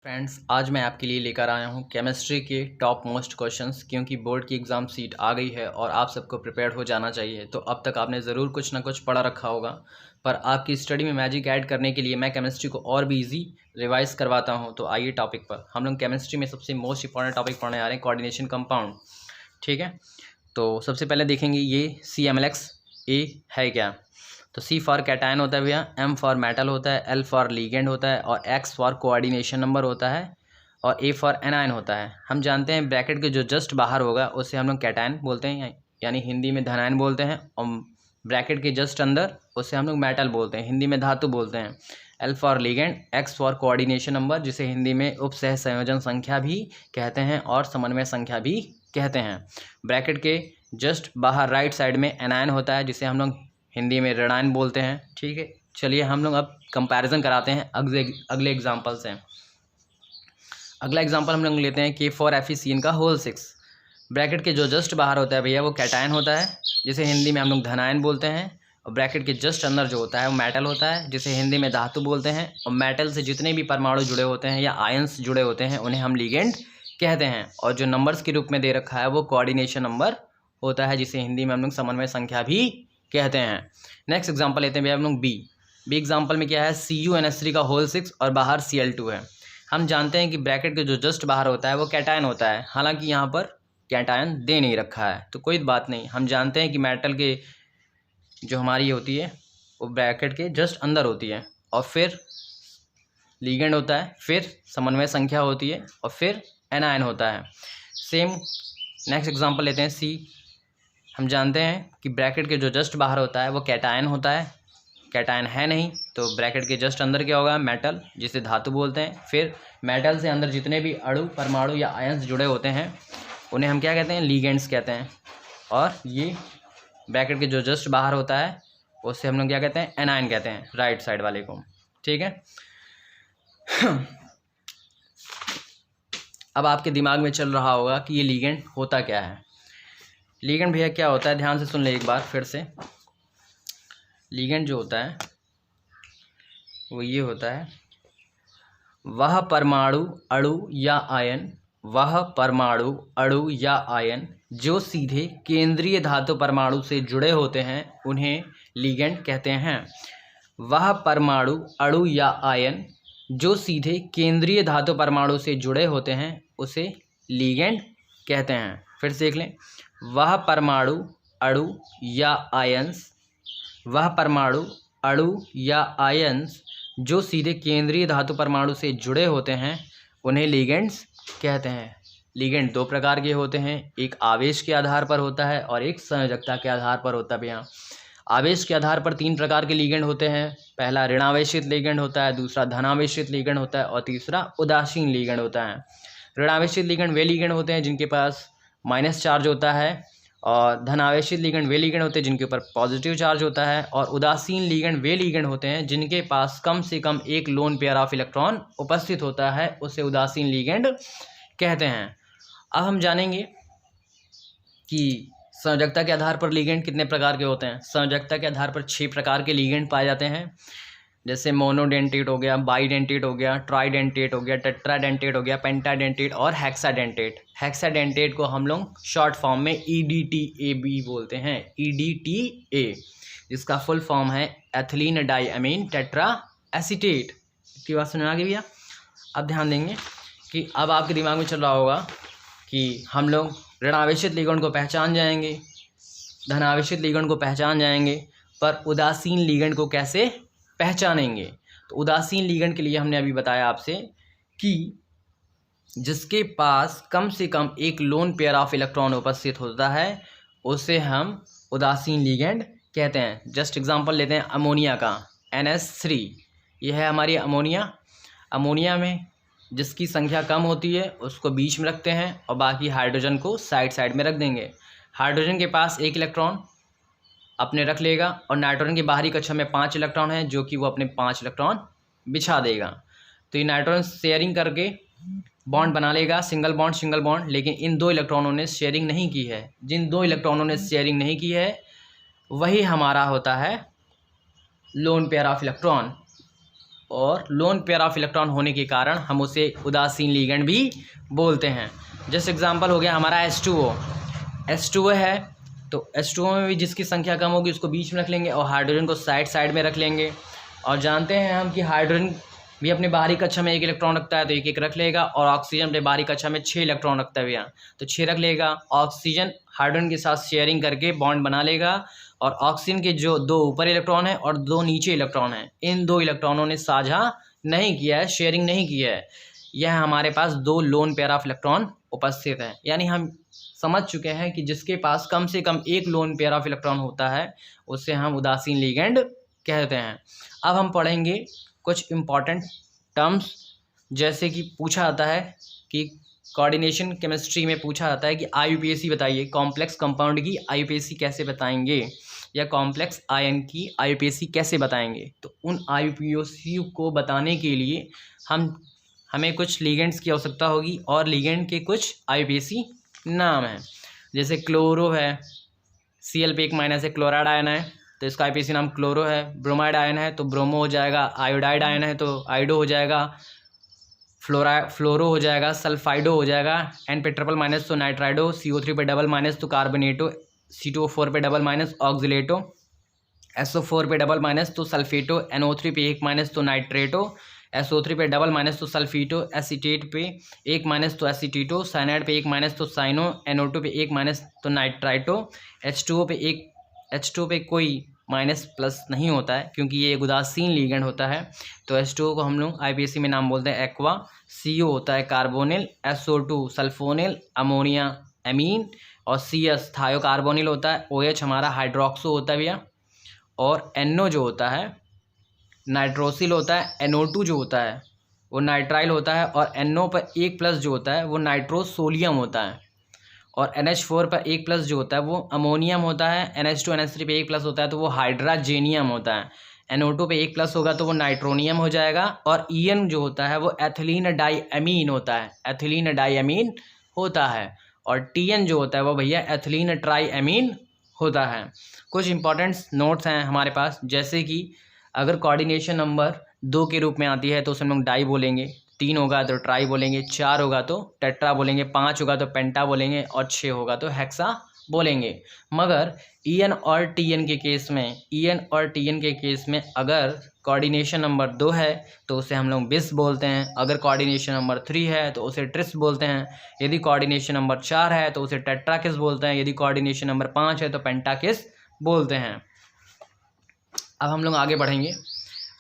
Friends, आज मैं आपके लिए लेकर आया हूं केमिस्ट्री के टॉप मोस्ट क्वेश्चंस, क्योंकि बोर्ड की एग्ज़ाम सीट आ गई है और आप सबको प्रिपेयर्ड हो जाना चाहिए। तो अब तक आपने ज़रूर कुछ ना कुछ पढ़ा रखा होगा, पर आपकी स्टडी में मैजिक ऐड करने के लिए मैं केमिस्ट्री को और भी ईजी रिवाइज करवाता हूं। तो आइए टॉपिक पर। हम लोग केमिस्ट्री में सबसे मोस्ट इंपॉर्टेंट टॉपिक पढ़ने आ रहे हैं, कोऑर्डिनेशन कंपाउंड। ठीक है, तो सबसे पहले देखेंगे ये CMlX है क्या। तो C फॉर कैटायन होता है भैया, M फॉर मेटल होता है, L फॉर लीगेंड होता है और X फॉर कोऑर्डिनेशन नंबर होता है और A फॉर एनायन होता है। हम जानते हैं ब्रैकेट के जो जस्ट बाहर होगा उसे हम लोग कैटायन बोलते हैं, यानी हिंदी में धनायन बोलते हैं, और ब्रैकेट के जस्ट अंदर उसे हम लोग मेटल बोलते हैं, हिंदी में धातु बोलते हैं। L for ligand, X for coordination number, जिसे हिंदी में उपसह संयोजन संख्या भी कहते हैं और समन्वय संख्या भी कहते हैं। ब्रैकेट के जस्ट बाहर राइट साइड में एनायन होता है, जिसे हम लोग हिंदी में ऋणायन बोलते हैं। ठीक है, चलिए हम लोग अब कंपैरिजन कराते हैं अगले एग्जाम्पल से। अगला एग्जाम्पल हम लोग लेते हैं K4FeCN का होल 6। ब्रैकेट के जो जस्ट बाहर होता है भैया वो कैटायन होता है, जिसे हिंदी में हम लोग धनायन बोलते हैं, और ब्रैकेट के जस्ट अंदर जो होता है वो मेटल होता है, जिसे हिंदी में धातु बोलते हैं। और मेटल से जितने भी परमाणु जुड़े होते हैं या आयंस जुड़े होते हैं उन्हें हम लीगेंड कहते हैं। और जो नंबर्स के रूप में दे रखा है वो कोऑर्डिनेशन नंबर होता है, जिसे हिंदी में हम लोग समन्वय संख्या भी कहते हैं। नेक्स्ट एग्जांपल लेते हैं भैया हम लोग बी एग्जांपल में क्या है, CuNH3 का होल 6 और बाहर Cl2 है। हम जानते हैं कि ब्रैकेट के जो जस्ट बाहर होता है वो कैटायन होता है, हालांकि यहाँ पर कैटायन दे नहीं रखा है तो कोई बात नहीं। हम जानते हैं कि मेटल के जो हमारी होती है वो ब्रैकेट के जस्ट अंदर होती है, और फिर लीगेंड होता है, फिर समन्वय संख्या होती है, और फिर एनायन होता है। सेम नेक्स्ट एग्जांपल लेते हैं सी। हम जानते हैं कि ब्रैकेट के जो जस्ट बाहर होता है वो कैटायन होता है, कैटायन है नहीं, तो ब्रैकेट के जस्ट अंदर क्या होगा, मेटल, जिसे धातु बोलते हैं। फिर मेटल से अंदर जितने भी अणु, परमाणु या आयंस जुड़े होते हैं उन्हें हम क्या कहते हैं, लीगेंड्स कहते हैं। और ये ब्रैकेट के जो जस्ट बाहर होता है उससे हम लोग क्या कहते हैं, एनायन कहते हैं, राइट साइड वाले को। ठीक है, अब आपके दिमाग में चल रहा होगा कि ये लीगेंड होता क्या है। लीगेंड भैया क्या होता है, ध्यान से सुन ले एक बार फिर से। लीगेंड जो होता है वो ये होता है, वह परमाणु, अणु या आयन, वह परमाणु, अणु या आयन जो सीधे केंद्रीय धातु परमाणु से जुड़े होते हैं उन्हें लीगेंड कहते हैं। वह परमाणु, अणु या आयन जो सीधे केंद्रीय धातु परमाणु से जुड़े होते हैं उसे लीगेंड कहते हैं। फिर से देख लें, वह परमाणु, अणु या आयंस, वह परमाणु, अणु या आयंस जो सीधे केंद्रीय धातु परमाणु से जुड़े होते हैं उन्हें लीगेंड्स कहते हैं। लीगेंड दो प्रकार के होते हैं, एक आवेश के आधार पर होता है और एक संयोजकता के आधार पर होता है। यहाँ आवेश के आधार पर 3 प्रकार के लीगेंड होते हैं। पहला ऋणावेशित लीगेंड होता है, दूसरा धनावेशित लीगेंड होता है और तीसरा उदासीन लीगेंड होता है। ऋणावेशित लीगेंड वे लीगेंड होते हैं जिनके पास माइनस चार्ज होता है, और धनावेशित लीगेंड वे लीगेंड होते हैं जिनके ऊपर पॉजिटिव चार्ज होता है, और उदासीन लीगेंड वे लीगेंड होते हैं जिनके पास कम से कम एक लोन पेयर ऑफ इलेक्ट्रॉन उपस्थित होता है, उसे उदासीन लीगेंड कहते हैं। अब हम जानेंगे कि संयोजकता के आधार पर लीगेंड कितने प्रकार के होते हैं। संयोजकता के आधार पर 6 प्रकार के लीगेंड पाए जाते हैं, जैसे मोनोडेंटेट हो गया, बाईडेंटेट हो गया, ट्राइडेंटेट हो गया, टेट्राडेंटेट हो गया, पेंटाडेंटेट और हेक्साडेंटेट। हेक्साडेंटेट को हम लोग शॉर्ट फॉर्म में EDTA बोलते हैं, EDTA, जिसका फुल फॉर्म है एथिलीन डाइअमीन टेट्रा एसीटेट। की बात समझ आ गई भैया। अब ध्यान देंगे कि अब आपके दिमाग में चल रहा होगा कि हम लोग ऋणावेशित लीगेंड को पहचान जाएंगे, धनावेशित लीगेंड को पहचान जाएंगे, पर उदासीन लीगेंड को कैसे पहचानेंगे। तो उदासीन लीगेंड के लिए हमने अभी बताया आपसे कि जिसके पास कम से कम एक लोन पेयर ऑफ इलेक्ट्रॉन उपस्थित होता है उसे हम उदासीन लीगेंड कहते हैं। जस्ट एग्जांपल लेते हैं अमोनिया का, NH3। यह है हमारी अमोनिया। अमोनिया में जिसकी संख्या कम होती है उसको बीच में रखते हैं और बाकी हाइड्रोजन को साइड साइड में रख देंगे। हाइड्रोजन के पास 1 इलेक्ट्रॉन अपने रख लेगा, और नाइट्रोजन की बाहरी कक्षा में 5 इलेक्ट्रॉन है जो कि वो अपने 5 इलेक्ट्रॉन बिछा देगा। तो ये नाइट्रोजन शेयरिंग करके बॉन्ड बना लेगा, सिंगल बॉन्ड, लेकिन इन 2 इलेक्ट्रॉनों ने शेयरिंग नहीं की है। जिन 2 इलेक्ट्रॉनों ने शेयरिंग नहीं की है वही हमारा होता है लोन पेयर ऑफ इलेक्ट्रॉन। और लोन पेयर ऑफ इलेक्ट्रॉन होने के कारण हम उसे उदासीन लिगेंड भी बोलते हैं। जैसे एग्जांपल हो गया हमारा H2O। H2O है तो H2O में भी जिसकी संख्या कम होगी उसको बीच में रख लेंगे और हाइड्रोजन को साइड साइड में रख लेंगे। और जानते हैं हम कि हाइड्रोजन भी अपने बाहरी कक्षा में 1 इलेक्ट्रॉन रखता है तो 1 1 रख लेगा, और ऑक्सीजन अपने बाहरी कक्षा में 6 इलेक्ट्रॉन रखता है भैया तो 6 रख लेगा। ऑक्सीजन हाइड्रोजन के साथ शेयरिंग करके बॉन्ड बना लेगा, और ऑक्सीजन के जो 2 ऊपर इलेक्ट्रॉन है और 2 नीचे इलेक्ट्रॉन है, इन 2 इलेक्ट्रॉनों ने साझा नहीं किया है, शेयरिंग नहीं किया है। यह हमारे पास 2 लोन पेयर ऑफ इलेक्ट्रॉन उपस्थित है। यानी हम समझ चुके हैं कि जिसके पास कम से कम 1 लोन पेयर ऑफ इलेक्ट्रॉन होता है उसे हम उदासीन लिगेंड कहते हैं। अब हम पढ़ेंगे कुछ इम्पॉर्टेंट टर्म्स, जैसे कि पूछा जाता है कि कोऑर्डिनेशन केमिस्ट्री में पूछा जाता है कि IUPAC बताइए, कॉम्प्लेक्स कंपाउंड की IUPAC कैसे बताएंगे, या कॉम्प्लेक्स आयन की IUPAC कैसे बताएंगे। तो उन IUPAC को बताने के लिए हमें कुछ लिगेंड्स की आवश्यकता होगी, और लिगेंड के कुछ IUPAC नाम हैं। जैसे क्लोरो है, Cl पे 1 है, क्लोराइड आयन है तो इसका IUPAC नाम क्लोरो है। ब्रोमाइड आयन है तो ब्रोमो हो जाएगा। आयोडाइड आयन है तो आइडो हो जाएगा। फ्लोरो हो जाएगा, सल्फाइडो हो जाएगा। N पे ट्रिपल- तो नाइट्राइडो। CO3 पे डबल- तो कार्बोनेटो। C2O4 पे डबल- ऑक्जिलेटो। SO4 पे डबल- तो सल्फेटो। NO3 पे 1- तो नाइट्रेटो। SO3 पे डबल- तो सल्फीटो। एसीटेट पे 1- तो एसीटीटो। साइनाइड पे 1- तो साइनो। NO2 पे 1- तो नाइट्राइटो। H2O पे कोई माइनस+ नहीं होता है क्योंकि ये एक उदासीन लिगेंड होता है। तो H2O को हम लोग IUPAC में नाम बोलते हैं एक्वा। CO होता है carbonyl. SO2 sulphonyl, ammonia amine, और CS थायोकार्बोनिल होता है। OH हमारा हाइड्रोक्सो होता है भैया, और NO जो होता है नाइट्रोसिल होता है। NO2 जो होता है वो नाइट्राइल होता है, और NO पर 1+ जो होता है वो नाइट्रोसोलियम होता है, और NH4 पर 1+ जो होता है वो अमोनियम होता है। NH2 NH3 पे 1+ होता है तो वो हाइड्राजेनियम होता है। NO2 पे 1+ होगा तो वो नाइट्रोनियम हो जाएगा, और EN जो होता है वो एथिलीन डाइअमीन होता है, एथिलीन डाइअमीन होता है। और TN जो होता है वो भैया एथिलीन ट्राइअमीन होता है। कुछ इंपॉर्टेंट नोट्स हैं हमारे पास, जैसे कि अगर कोऑर्डिनेशन नंबर 2 के रूप में आती है तो उसे हम लोग डाई बोलेंगे, 3 होगा तो ट्राई बोलेंगे, 4 होगा तो टेट्रा बोलेंगे, 5 होगा तो पेंटा बोलेंगे, और 6 होगा तो हेक्सा बोलेंगे। मगर EN और TN के केस में अगर कोऑर्डिनेशन नंबर 2 है तो उसे हम लोग बिस बोलते हैं। अगर कोऑर्डिनेशन नंबर 3 है तो उसे ट्रिस बोलते हैं। यदि कोऑर्डिनेशन नंबर 4 है तो उसे टेट्राकिस बोलते हैं। यदि कोऑर्डिनेशन नंबर 5 है तो पेंटाकिस बोलते हैं। अब हम लोग आगे बढ़ेंगे।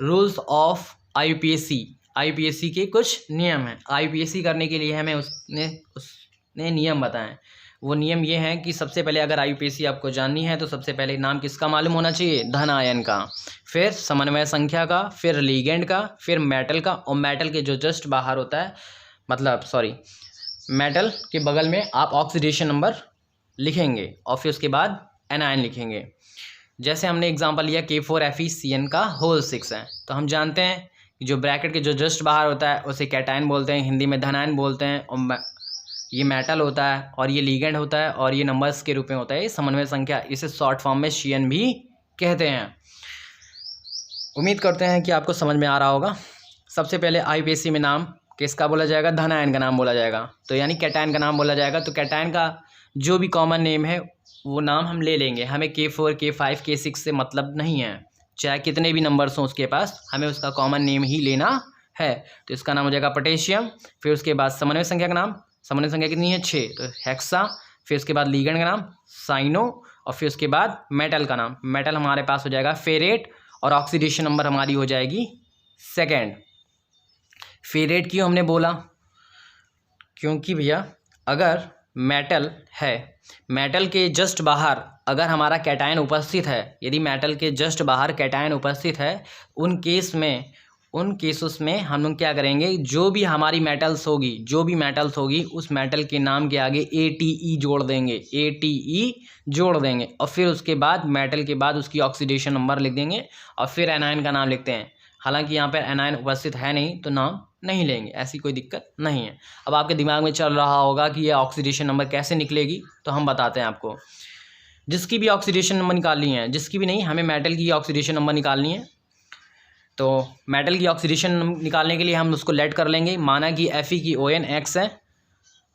रूल्स ऑफ IUPAC के कुछ नियम हैं। IUPAC करने के लिए हमें उसने नियम बताएं। वो नियम ये हैं कि सबसे पहले अगर IUPAC आपको जाननी है तो सबसे पहले नाम किसका मालूम होना चाहिए, धन आयन का, फिर समन्वय संख्या का, फिर लिगेंड का, फिर मेटल का, और मेटल के जो जस्ट बाहर होता है मेटल के बगल में आप ऑक्सीडेशन नंबर लिखेंगे, और फिर उसके बाद एनायन लिखेंगे। जैसे हमने एग्जांपल लिया K4FeCN का होल 6 है, तो हम जानते हैं कि जो ब्रैकेट के जो जस्ट बाहर होता है उसे कैटायन बोलते हैं, हिंदी में धनायन बोलते हैं, और ये मेटल होता है, और ये लिगेंड होता है, और ये नंबर्स के रूप में होता है, ये समन्वय संख्या, इसे शॉर्ट फॉर्म में CN भी कहते हैं। उम्मीद करते हैं कि आपको समझ में आ रहा होगा। सबसे पहले IUPAC में नाम किसका बोला जाएगा, धनायन का नाम बोला जाएगा, तो यानी कैटायन का नाम बोला जाएगा। तो कैटायन का जो भी कॉमन नेम है वो नाम हम ले लेंगे। हमें K4 K5 K6 से मतलब नहीं है, चाहे कितने भी नंबर्स हों उसके पास, हमें उसका कॉमन नेम ही लेना है। तो इसका नाम हो जाएगा पोटेशियम। फिर उसके बाद समन्वय संख्या का नाम, समन्वय संख्या कितनी है 6, तो हेक्सा। फिर उसके बाद लिगेंड का नाम साइनो, और फिर उसके बाद मेटल का नाम, मेटल हमारे पास हो जाएगा फेरेट, और ऑक्सीडेशन नंबर हमारी हो जाएगी 2। फेरेट क्यों हमने बोला, क्योंकि भैया अगर मेटल है, मेटल के जस्ट बाहर अगर हमारा कैटायन उपस्थित है, यदि मेटल के जस्ट बाहर कैटायन उपस्थित है, उन केसेस में हम लोग क्या करेंगे, जो भी हमारी मेटल्स होगी उस मेटल के नाम के आगे ATE जोड़ देंगे, और फिर उसके बाद मेटल के बाद उसकी ऑक्सीडेशन नंबर लिख देंगे, और फिर एनायन का नाम लिखते हैं। हालांकि यहाँ पर एनायन उपस्थित है नहीं तो नाम नहीं लेंगे, ऐसी कोई दिक्कत नहीं है। अब आपके दिमाग में चल रहा होगा कि ये ऑक्सीडेशन नंबर कैसे निकलेगी, तो हम बताते हैं आपको। जिसकी भी ऑक्सीडेशन नंबर निकालनी है, जिसकी भी नहीं, हमें मेटल की ऑक्सीडेशन नंबर निकालनी है, तो मेटल की ऑक्सीडेशन निकालने के लिए हम उसको लेट कर लेंगे। माना कि Fe की ON X है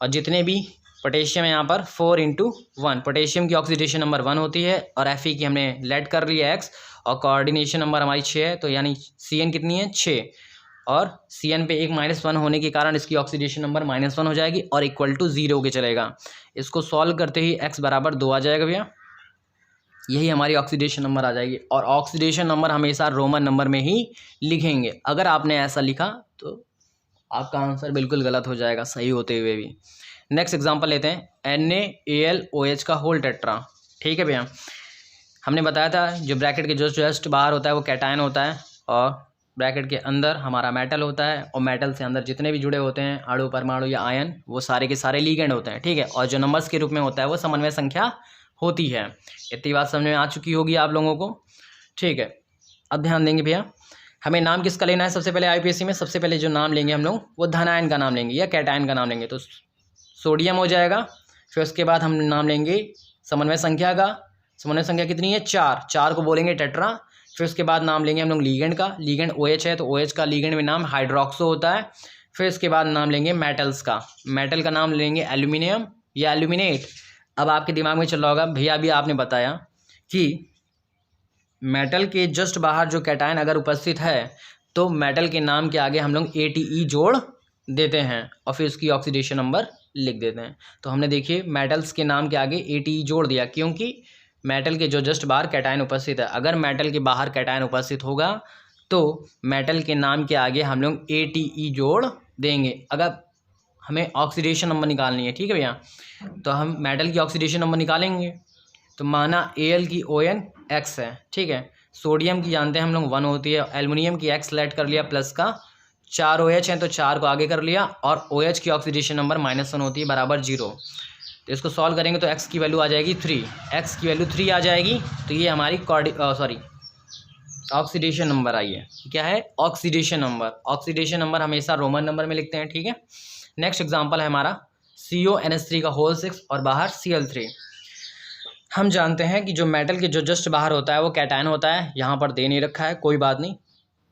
और जितने भी पोटेशियम है यहाँ पर 4/1, पोटेशियम की ऑक्सीडेशन नंबर 1 होती है और Fe की हमने लेट कर लिया X और कोऑर्डिनेशन नंबर हमारी 6 है, तो यानी Cn कितनी है 6 और Cn पे एक -1 होने के कारण इसकी ऑक्सीडेशन नंबर -1 हो जाएगी और इक्वल टू 0 के चलेगा। इसको सॉल्व करते ही x बराबर 2 आ जाएगा भैया, यही हमारी ऑक्सीडेशन नंबर आ जाएगी। और ऑक्सीडेशन नंबर हमेशा रोमन नंबर में ही लिखेंगे। अगर आपने ऐसा लिखा तो आपका आंसर बिल्कुल गलत हो जाएगा सही होते हुए भी। नेक्स्ट एग्जांपल लेते हैं NaAlOH का होल टेट्रा। ठीक है भैया, हमने बताया था जो ब्रैकेट के जस्ट बाहर होता है वो कैटायन होता है और ब्रैकेट के अंदर हमारा मेटल होता है और मेटल से अंदर जितने भी जुड़े होते हैं अणु परमाणु या आयन वो सारे के सारे लीगेंड होते हैं। ठीक है, और जो नंबर्स के रूप में होता है वो समन्वय संख्या होती है। इतनी बात समझ में आ चुकी होगी आप लोगों को। ठीक है, अब ध्यान देंगे भैया, हमें नाम किसका लेना है। सबसे पहले आईपीएससी में सबसे पहले जो नाम लेंगे हम लोग वो धनायन का नाम लेंगे या कैटायन का नाम लेंगे। तो सोडियम हो जाएगा, फिर उसके बाद हम नाम लेंगे समन्वय संख्या का। समन्वय संख्या कितनी है 4 को बोलेंगे टेट्रा। फिर उसके बाद नाम लेंगे हम लोग लीगेंड का, लीगेंड OH है तो OH का लीगेंड में नाम हाइड्रोक्सो होता है। फिर इसके बाद नाम लेंगे मेटल्स का, मेटल का नाम लेंगे एल्यूमिनियम या एल्यूमिनेट। अब आपके दिमाग में चल रहा होगा भैया अभी आपने बताया कि मेटल के जस्ट बाहर जो कैटायन अगर उपस्थित है तो मेटल के नाम के आगे हम लोग ATE जोड़ देते हैं और फिर उसकी ऑक्सीडेशन नंबर लिख देते हैं। तो हमने देखिए मेटल्स के नाम के आगे ATE जोड़ दिया क्योंकि मेटल के जो जस्ट बाहर कैटायन उपस्थित है। अगर मेटल के बाहर कैटायन उपस्थित होगा तो मेटल के नाम के आगे हम लोग ATE जोड़ देंगे अगर हमें ऑक्सीडेशन नंबर निकालनी है। ठीक है भैया, तो हम मेटल की ऑक्सीडेशन नंबर निकालेंगे। तो माना Al की ON X है, ठीक है, सोडियम की जानते हैं हम लोग 1 होती है, एल्युमिनियम की X लेट कर लिया प्लस का 4 OH हैं तो 4 को आगे कर लिया और OH की ऑक्सीडेशन नंबर -1 होती है बराबर 0। तो इसको सॉल्व करेंगे तो x की वैल्यू आ जाएगी 3, x की वैल्यू 3 आ जाएगी। तो ये हमारी ऑक्सीडेशन नंबर आई है। क्या है ऑक्सीडेशन नंबर। ऑक्सीडेशन नंबर हमेशा रोमन नंबर में लिखते हैं। ठीक है, नेक्स्ट एग्जांपल है हमारा CONH3 का होल 6 और बाहर Cl3। हम जानते हैं कि जो मेटल के जो जस्ट बाहर होता है वो कैटायन होता है। यहाँ पर दे नहीं रखा है, कोई बात नहीं,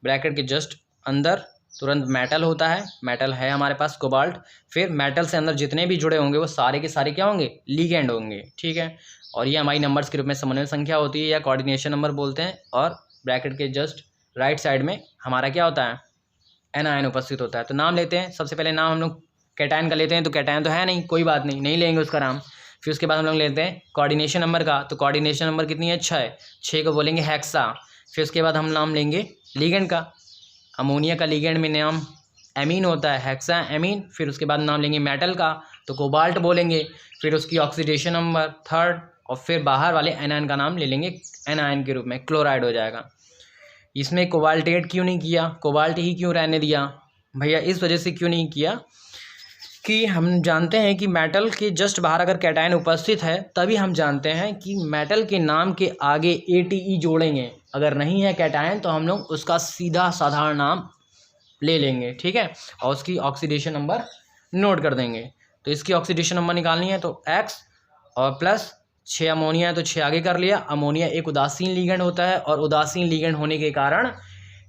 ब्रैकेट के जस्ट अंदर तुरंत मेटल होता है, मेटल है हमारे पास कोबाल्ट। फिर मेटल से अंदर जितने भी जुड़े होंगे वो सारे के सारे क्या होंगे लीगेंड होंगे। ठीक है, और ये हमारी नंबर्स के रूप में समन्वय संख्या होती है या कोऑर्डिनेशन नंबर बोलते हैं। और ब्रैकेट के जस्ट राइट साइड में हमारा क्या होता है एनायन उपस्थित होता है। तो नाम लेते हैं, सबसे पहले नाम हम लोग कैटायन का लेते हैं। तो कैटायन तो है नहीं, कोई बात नहीं, नहीं लेंगे उसका नाम। फिर उसके बाद हम लोग लेते हैं कोऑर्डिनेशन नंबर का। तो कोऑर्डिनेशन नंबर कितनी है 6 को बोलेंगे हेक्सा। फिर उसके बाद हम नाम लेंगे लीगेंड का, अमोनिया का लीगेंड में नाम एमीन होता है हेक्सा एमीन। फिर उसके बाद नाम लेंगे मेटल का तो कोबाल्ट बोलेंगे। फिर उसकी ऑक्सीडेशन नंबर 3 और फिर बाहर वाले एनायन का नाम ले लेंगे एनायन के रूप में, क्लोराइड हो जाएगा। इसमें कोबाल्टेट क्यों नहीं किया, कोबाल्ट ही क्यों रहने दिया भैया, इस वजह से क्यों नहीं किया कि हम जानते हैं कि मेटल के जस्ट बाहर अगर कैटायन उपस्थित है तभी हम जानते हैं कि मेटल के नाम के आगे ATE जोड़ेंगे। अगर नहीं है कैटायन तो हम लोग उसका सीधा साधारण नाम ले लेंगे। ठीक है, और उसकी ऑक्सीडेशन नंबर नोट कर देंगे। तो इसकी ऑक्सीडेशन नंबर निकालनी है तो X और प्लस 6 अमोनिया है तो 6 आगे कर लिया। अमोनिया एक उदासीन लीगेंड होता है और उदासीन लीगेंड होने के कारण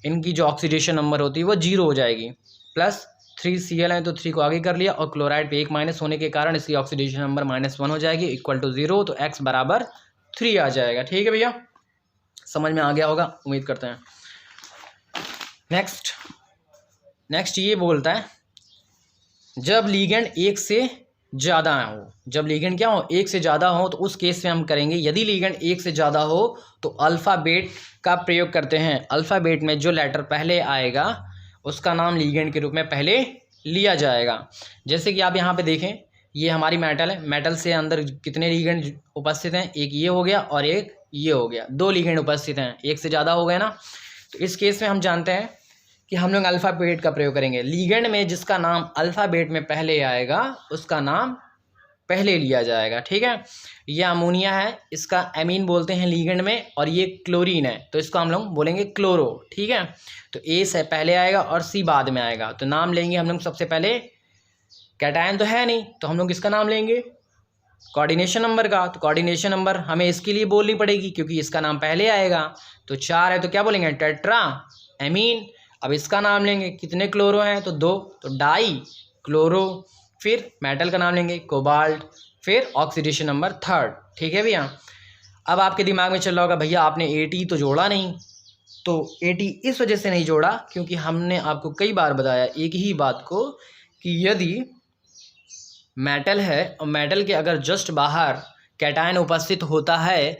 इनकी जो ऑक्सीडेशन नंबर होती है वो 0 हो जाएगी। प्लस 3 Cl है तो 3 को आगे कर लिया और क्लोराइड पे एक माइनस होने के कारण इसकी ऑक्सीडेशन नंबर -1 हो जाएगी इक्वल टू 0। तो x बराबर 3 आ जाएगा। ठीक है भैया, समझ में आ गया होगा उम्मीद करते हैं। नेक्स्ट ये बोलता है जब लीगेंड एक से ज़्यादा हो, जब लीगेंड क्या हो एक से ज़्यादा हो तो उस केस में हम करेंगे यदि लीगेंड एक से ज़्यादा हो तो अल्फ़ाबेट का प्रयोग करते हैं। अल्फ़ाबेट में जो लेटर पहले आएगा उसका नाम लीगेंड के रूप में पहले लिया जाएगा। जैसे कि आप यहाँ पे देखें ये हमारी मेटल है, मेटल से अंदर कितने लीगेंड उपस्थित हैं, एक ये हो गया और एक ये हो गया, 2 लीगेंड उपस्थित हैं, एक से ज़्यादा हो गए ना। तो इस केस में हम जानते हैं कि हम लोग अल्फ़ाबेट का प्रयोग करेंगे। लीगेंड में जिसका नाम अल्फ़ाबेट में पहले आएगा उसका नाम पहले लिया जाएगा। ठीक है, ये अमोनिया है, इसका एमीन बोलते हैं लीगेंड में, और ये क्लोरीन है तो इसको हम लोग बोलेंगे क्लोरो। ठीक है, तो ए से पहले आएगा और सी बाद में आएगा। तो नाम लेंगे हम लोग सबसे पहले, कैटायन तो है नहीं तो हम लोग इसका नाम लेंगे कोऑर्डिनेशन नंबर का। तो कोऑर्डिनेशन नंबर हमें इसके लिए बोलनी पड़ेगी क्योंकि इसका नाम पहले आएगा। तो 4 है तो क्या बोलेंगे टेट्रा एमीन। अब इसका नाम लेंगे, कितने क्लोरो हैं तो 2, तो डाई क्लोरो। फिर मेटल का नाम लेंगे कोबाल्ट, फिर ऑक्सीडेशन नंबर 3। ठीक है भैया। अब आपके दिमाग में चल रहा होगा भैया आपने AT तो जोड़ा नहीं, तो AT इस वजह से नहीं जोड़ा क्योंकि हमने आपको कई बार बताया एक ही बात को कि यदि मेटल है और मेटल के अगर जस्ट बाहर कैटायन उपस्थित होता है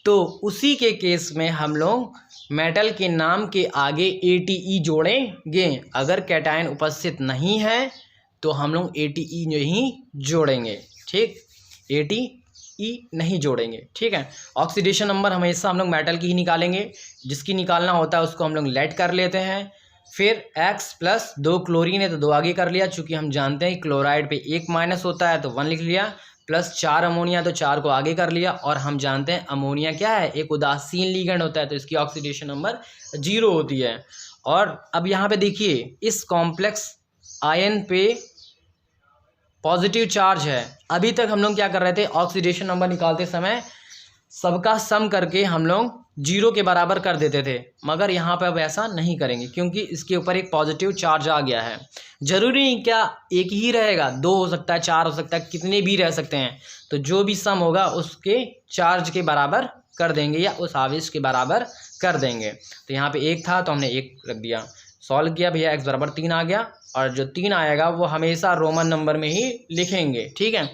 तो उसी के केस में हम लोग मेटल के नाम के आगे ATE जोड़ेंगे। अगर कैटायन उपस्थित नहीं है तो हम लोग ATE नहीं जोड़ेंगे। ठीक, ATE नहीं जोड़ेंगे। ठीक है। ऑक्सीडेशन नंबर हमेशा हम लोग मेटल की ही निकालेंगे, जिसकी निकालना होता है उसको हम लोग लेट कर लेते हैं। फिर X प्लस 2 क्लोरीन है तो 2 आगे कर लिया, चूँकि हम जानते हैं क्लोराइड पे 1 माइनस होता है तो 1 लिख लिया, प्लस 4 अमोनिया तो 4 को आगे कर लिया। और हम जानते हैं अमोनिया क्या है, एक उदासीन लिगेंड होता है तो इसकी ऑक्सीडेशन नंबर 0 होती है। और अब यहाँ पे देखिए इस कॉम्प्लेक्स आयन पे पॉजिटिव चार्ज है। अभी तक हम लोग क्या कर रहे थे, ऑक्सीडेशन नंबर निकालते समय सबका सम करके हम लोग 0 के बराबर कर देते थे, मगर यहाँ पे अब ऐसा नहीं करेंगे क्योंकि इसके ऊपर एक पॉजिटिव चार्ज आ गया है। जरूरी नहीं क्या एक ही रहेगा, 2 हो सकता है, 4 हो सकता है, कितने भी रह सकते हैं। तो जो भी सम होगा उसके चार्ज के बराबर कर देंगे या उस आवेश के बराबर कर देंगे। तो यहाँ पे 1 था तो हमने 1 रख दिया, सॉल्व किया भैया, x बराबर 3 आ गया। और जो 3 आएगा वो हमेशा रोमन नंबर में ही लिखेंगे। ठीक है।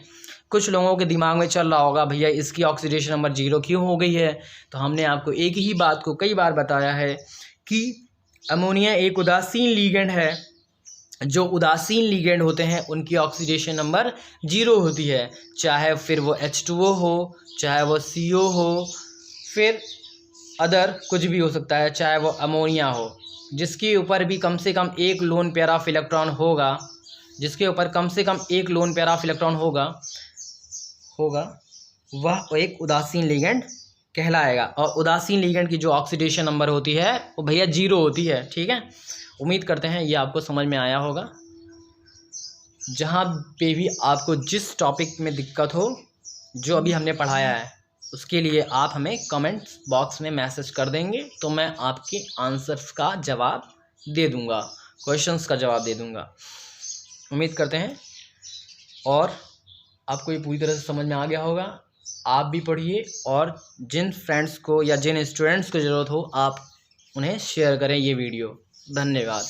कुछ लोगों के दिमाग में चल रहा होगा भैया इसकी ऑक्सीडेशन नंबर 0 क्यों हो गई है, तो हमने आपको एक ही बात को कई बार बताया है कि अमोनिया एक उदासीन लिगेंड है। जो उदासीन लिगेंड होते हैं उनकी ऑक्सीडेशन नंबर 0 होती है, चाहे फिर वो H2O हो, चाहे वो CO हो, फिर अदर कुछ भी हो सकता है, चाहे वो अमोनिया हो। जिसके ऊपर भी कम से कम एक लोन पेयर ऑफ इलेक्ट्रॉन होगा, जिसके ऊपर कम से कम एक लोन पेयर ऑफ इलेक्ट्रॉन होगा वह एक उदासीन लिगेंड कहलाएगा। और उदासीन लिगेंड की जो ऑक्सीडेशन नंबर होती है वो भैया 0 होती है। ठीक है। उम्मीद करते हैं ये आपको समझ में आया होगा। जहाँ पे भी आपको जिस टॉपिक में दिक्कत हो, जो अभी हमने पढ़ाया है, उसके लिए आप हमें कमेंट बॉक्स में मैसेज कर देंगे तो मैं आपके आंसर्स का जवाब दे दूँगा, क्वेश्चंस का जवाब दे दूँगा। उम्मीद करते हैं और आपको ये पूरी तरह से समझ में आ गया होगा। आप भी पढ़िए और जिन फ्रेंड्स को या जिन स्टूडेंट्स को ज़रूरत हो आप उन्हें शेयर करें ये वीडियो। धन्यवाद।